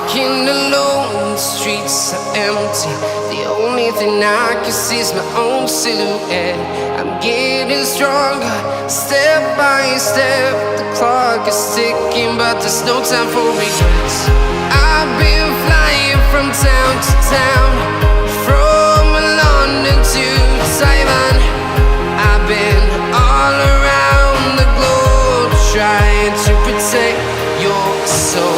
walking alone, the streets are empty. The only thing I can see is my own silhouette. I'm getting stronger, step by step. The clock is ticking, but there's no time for regrets. I've been flying from town to town, from London to Taiwan. I've been all around the globe, trying to protect your soul.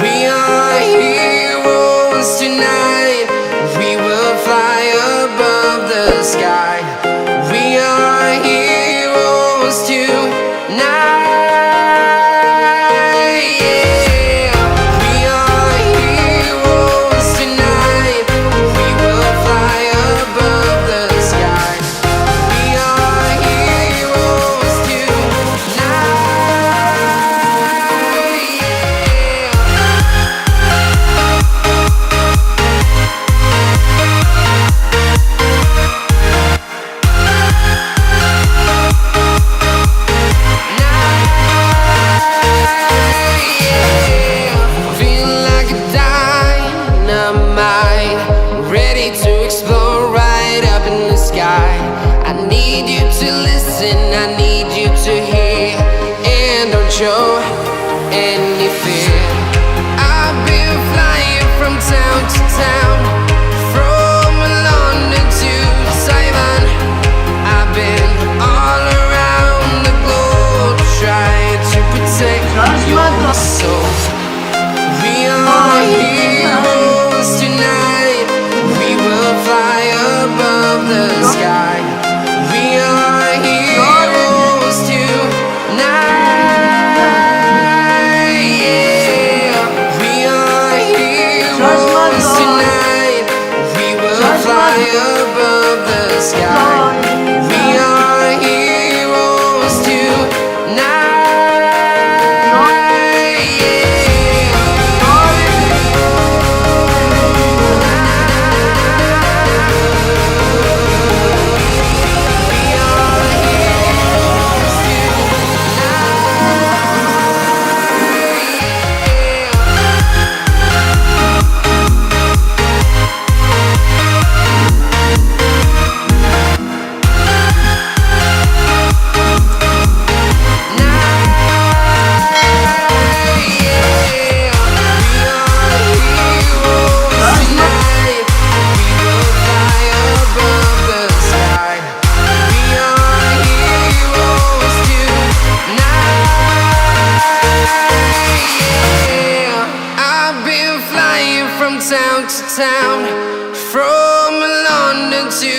We are heroes tonight. We will fly above the sky. We are heroes tonight. Yeah. We are heroes tonight. We will fly above the sky. We are heroes tonight. Feel like a dynamite, ready to explode right up in the sky. I need you to listen, I need you to hear, and don't show any fear. I've been flying from town to town, from London to Taiwan. I've been all around the globe, trying to protect your soul. We are heroes tonight. We will fly above the sky. We are heroes tonight. Yeah. We are heroes tonight. We will fly above the sky. We are heroes tonight. Town, from London to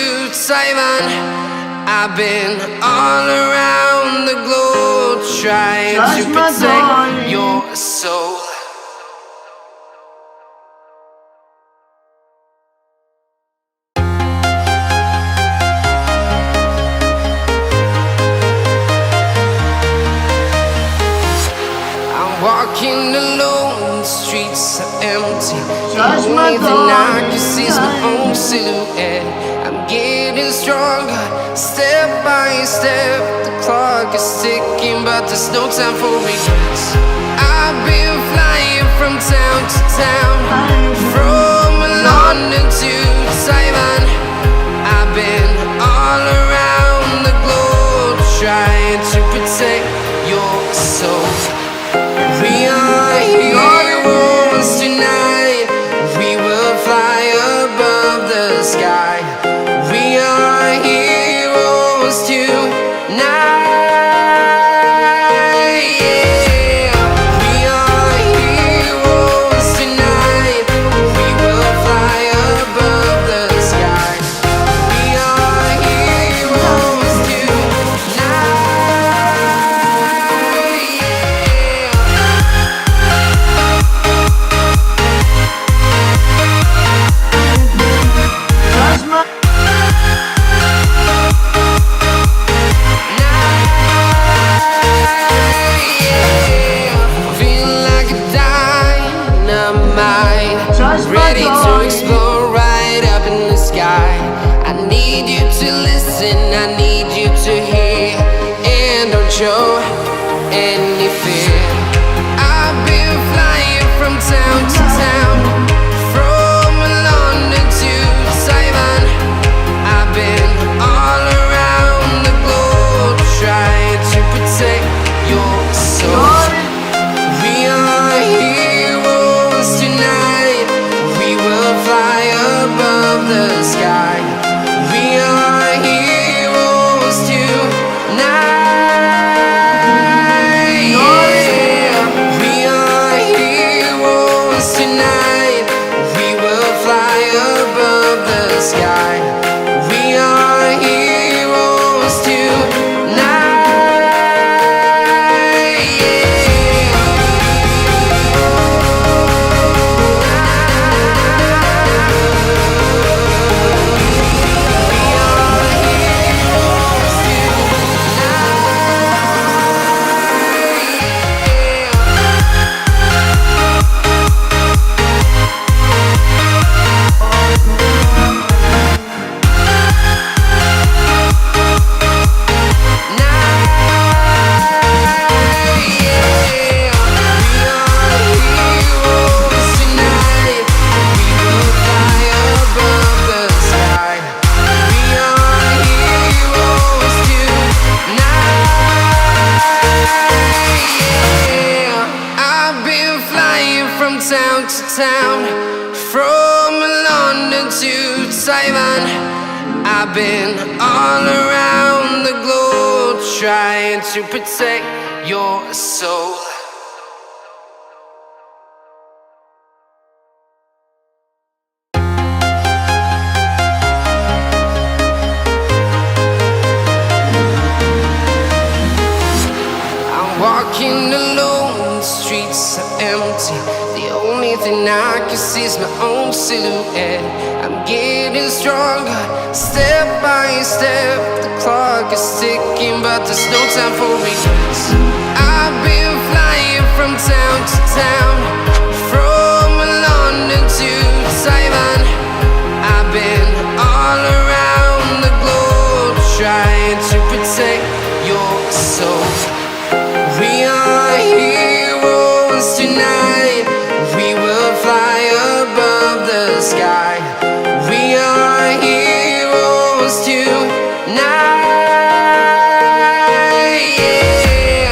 Taiwan. I've been all around the globe, trying to protect your soul. I'm walking alone, the streets are empty. The only thing I can see is my own silhouette. I'm getting stronger, step by step. The clock is ticking, but there's no time for regrets. I've been flying from town to town, from London to Taiwan. I've been all around the globe, trying to protect your soul. We are heroes tonight. We will fly above the sky. We are heroes tonight. Yeah. We are heroes tonight. We will fly above the sky. We are heroes tonight. Ready to explore right up in the sky. I need you to listen, I need you to hear, and don't show any fear. I've been flying from town to tonight. We will fly above the sky. We are heroes tonight. I've been all around the globe trying to protect your soul. I'm walking alone, the streets are empty. The only thing I can see is my own silhouette. I'm getting stronger, step by step. The clock is ticking, but there's no time for me. I've been flying from town to town, from London to Taiwan. I've been all around the globe trying to protect your soul. We are heroes tonight. We will fly above the sky. We are heroes tonight. Yeah.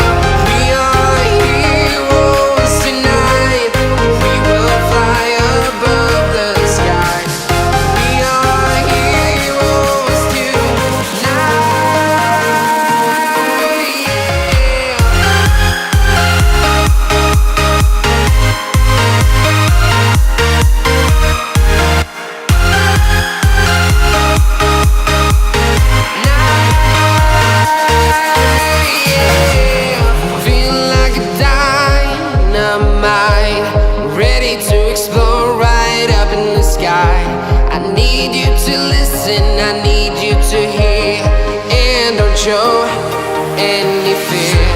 We are heroes tonight. We will fly above the sky. We are heroes show any fear.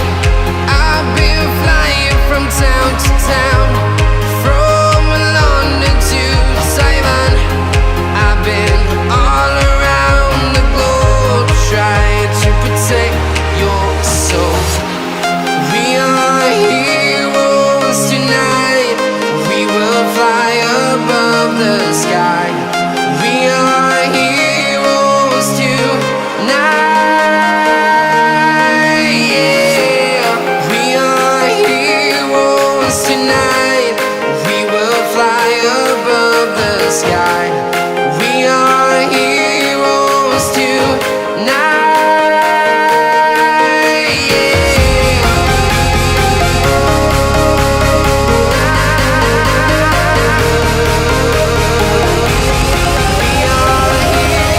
I've been flying from town to town, from London to Taiwan. I've been all around the globe trying to protect your soul. We are heroes tonight. We will fly above the sky. We are heroes tonight. Sky. We are heroes tonight. Yeah. We are heroes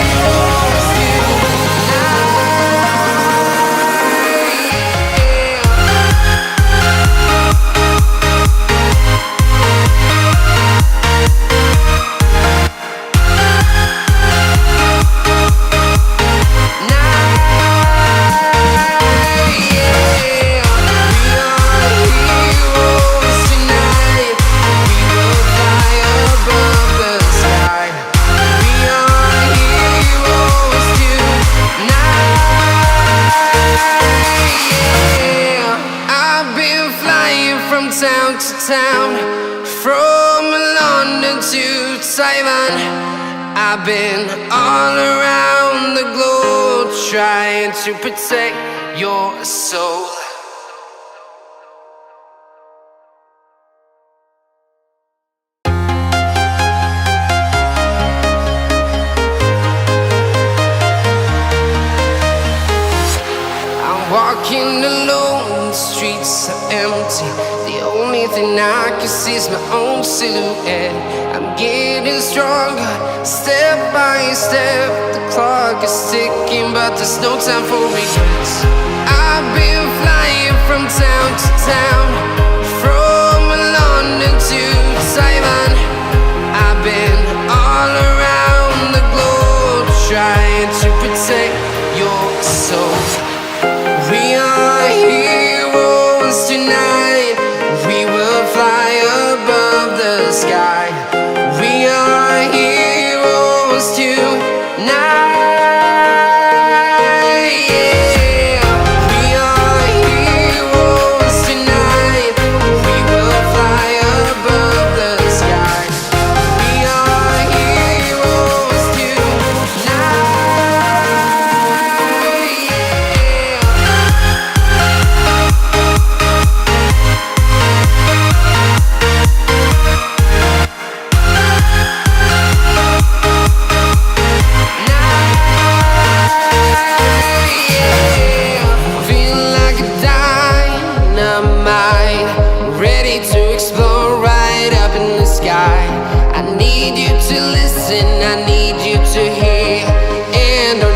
town to town, from London to Taiwan. I've been all around the globe trying to protect your soul. I'm walking alone, the streets are empty. The only thing thing I can see is my own silhouette. I'm getting stronger, step by step. The clock is ticking, but there's no time for regrets. I've been flying from town to town, from London to Taiwan. I've been all around the globe, trying to protect your soul. We are heroes tonight. We will fly above the sky. We are heroes tonight. Yeah. We are heroes tonight. We will fly above the sky. We are heroes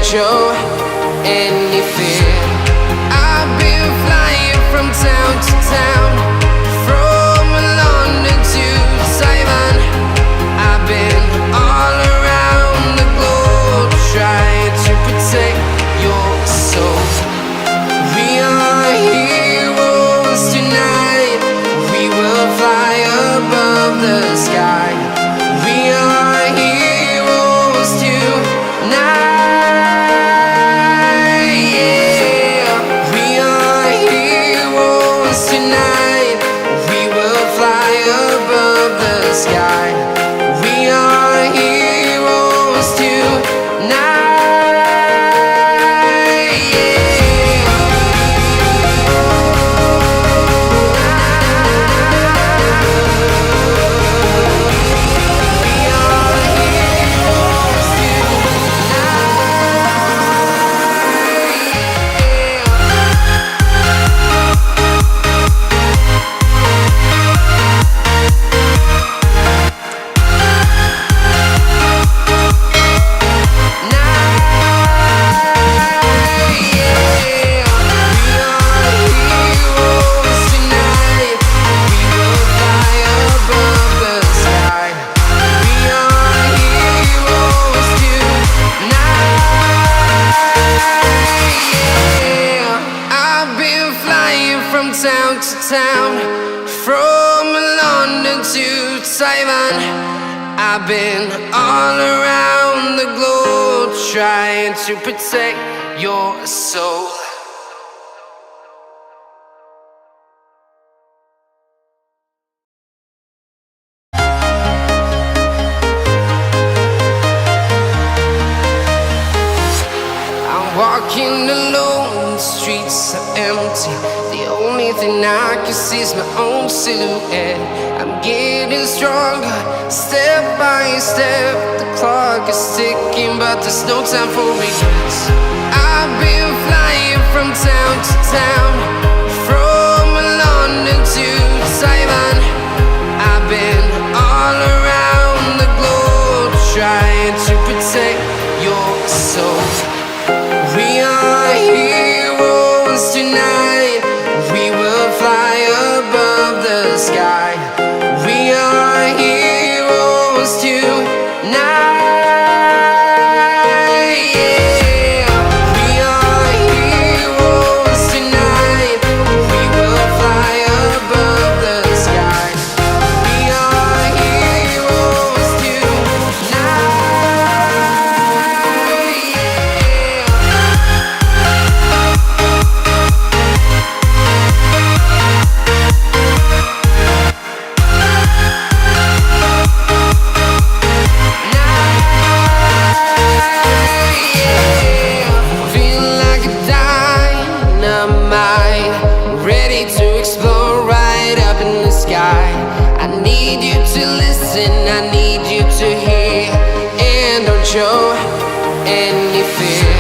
show any fear. I've been flying from town to town, from London to Taiwan. I've been all around the globe, trying to protect your soul. We are heroes tonight. We will fly above the sky. We are heroes tonight. Sky. We are heroes tonight. Town to town, from London to Taiwan. I've been all around the globe, trying to protect your soul. I'm walking alone, the streets are empty. The only thing I can see is my own silhouette. I'm getting stronger, step by step. The clock is ticking, but there's no time for regrets. I've been flying from town to town, from London to Taiwan. I've been all around the globe, trying to protect your soul. We are heroes tonight. We will fly above the sky. We are heroes tonight. Yeah. We are heroes tonight. We will fly above the sky. We are heroes show any fear.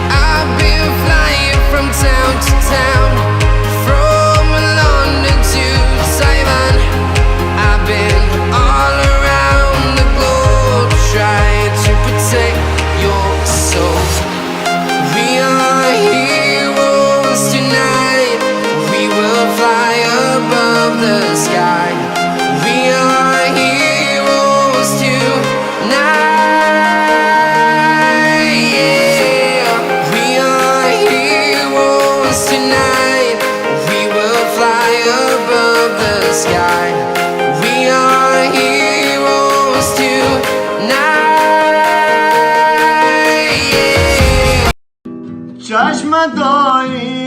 I've been flying from town to town, from London to Taiwan. نداری